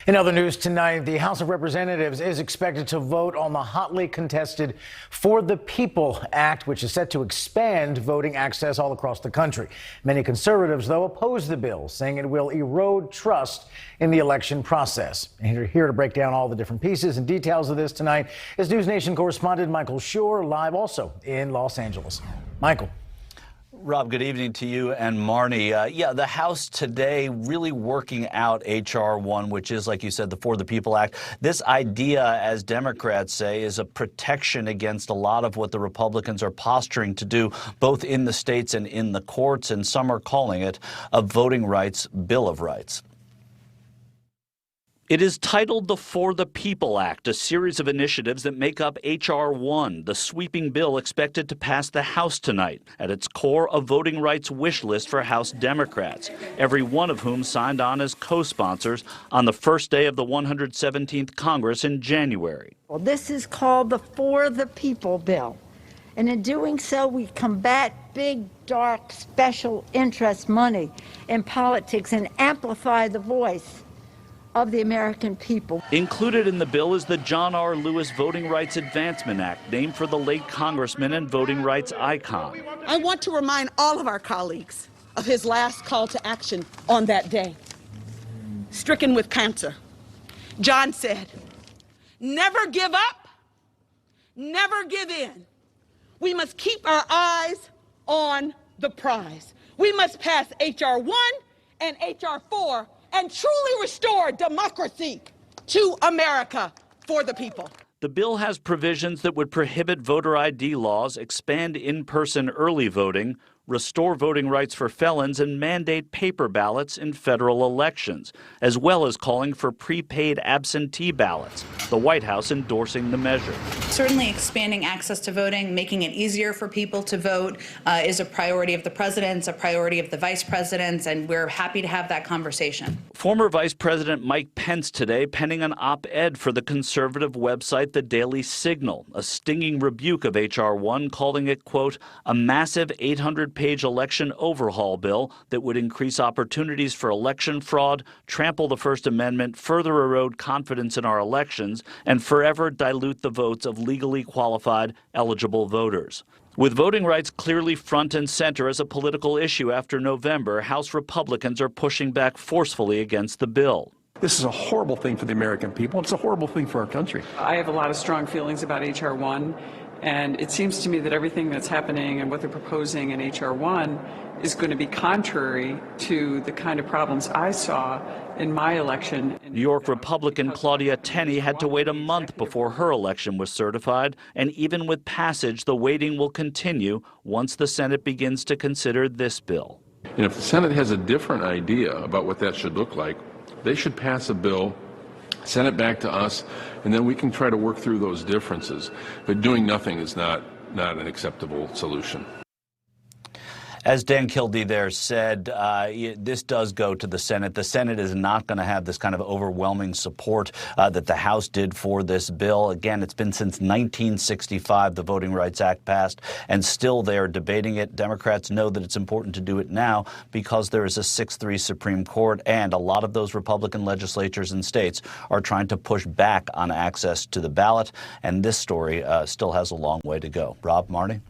In other news tonight, the House of Representatives is expected to vote on the hotly contested For the People Act, which is set to expand voting access all across the country. Many conservatives, though, oppose the bill, saying it will erode trust in the election process. And here to break down all the different pieces and details of this tonight is NewsNation correspondent Michael Shore, live also in Los Angeles. Michael. Rob, good evening to you and Marnie. The House today really working out H.R. 1, which is, like you said, the For the People Act. This idea, as Democrats say, is a protection against a lot of what the Republicans are posturing to do, both in the states and in the courts, and some are calling it a voting rights Bill of Rights. It is titled the For the People Act, a series of initiatives that make up H.R. 1, the sweeping bill expected to pass the House tonight. At its core, a voting rights wish list for House Democrats, every one of whom signed on as co-sponsors on the first day of the 117th Congress in January. Well, this is called the For the People bill. And in doing so, we combat big, dark, special interest money in politics and amplify the voice of the American people. Included in the bill is the John R. Lewis Voting Rights Advancement Act, named for the late congressman and voting rights icon. I want to remind all of our colleagues of his last call to action on that day. Stricken with cancer, John said, "Never give up, never give in. We must keep our eyes on the prize. We must pass H.R. 1 and H.R. 4 and truly restore democracy to America for the people." The bill has provisions that would prohibit voter ID laws, expand in-person early voting, restore voting rights for felons, and mandate paper ballots in federal elections, as well as calling for prepaid absentee ballots, the White House endorsing the measure. Certainly expanding access to voting, making it easier for people to vote is a priority of the president's, a priority of the vice president's, and we're happy to have that conversation. Former Vice President Mike Pence today penning an op-ed for the conservative website The Daily Signal, a stinging rebuke of H.R. 1, calling it, quote, a massive 800-page election overhaul bill that would increase opportunities for election fraud, trample the First Amendment, further erode confidence in our elections, and forever dilute the votes of legally qualified, eligible voters. With voting rights clearly front and center as a political issue after November, House Republicans are pushing back forcefully against the bill. This is a horrible thing for the American people. It's a horrible thing for our country. I have a lot of strong feelings about H.R. 1, and it seems to me that everything that's happening and what they're proposing in H.R. 1 is going to be contrary to the kind of problems I saw in my election. New York Republican Claudia Tenney had to wait a month before her election was certified, and even with passage, the waiting will continue once the Senate begins to consider this bill. And if the Senate has a different idea about what that should look like, they should pass a bill, send it back to us, and then we can try to work through those differences. But doing nothing is not an acceptable solution. As Dan Kildee there said, this does go to the Senate. The Senate is not going to have this kind of overwhelming support that the House did for this bill. Again, it's been since 1965 the Voting Rights Act passed, and still they are debating it. Democrats know that it's important to do it now because there is a 6-3 Supreme Court, and a lot of those Republican legislatures and states are trying to push back on access to the ballot, and this story still has a long way to go. Rob, Marnie?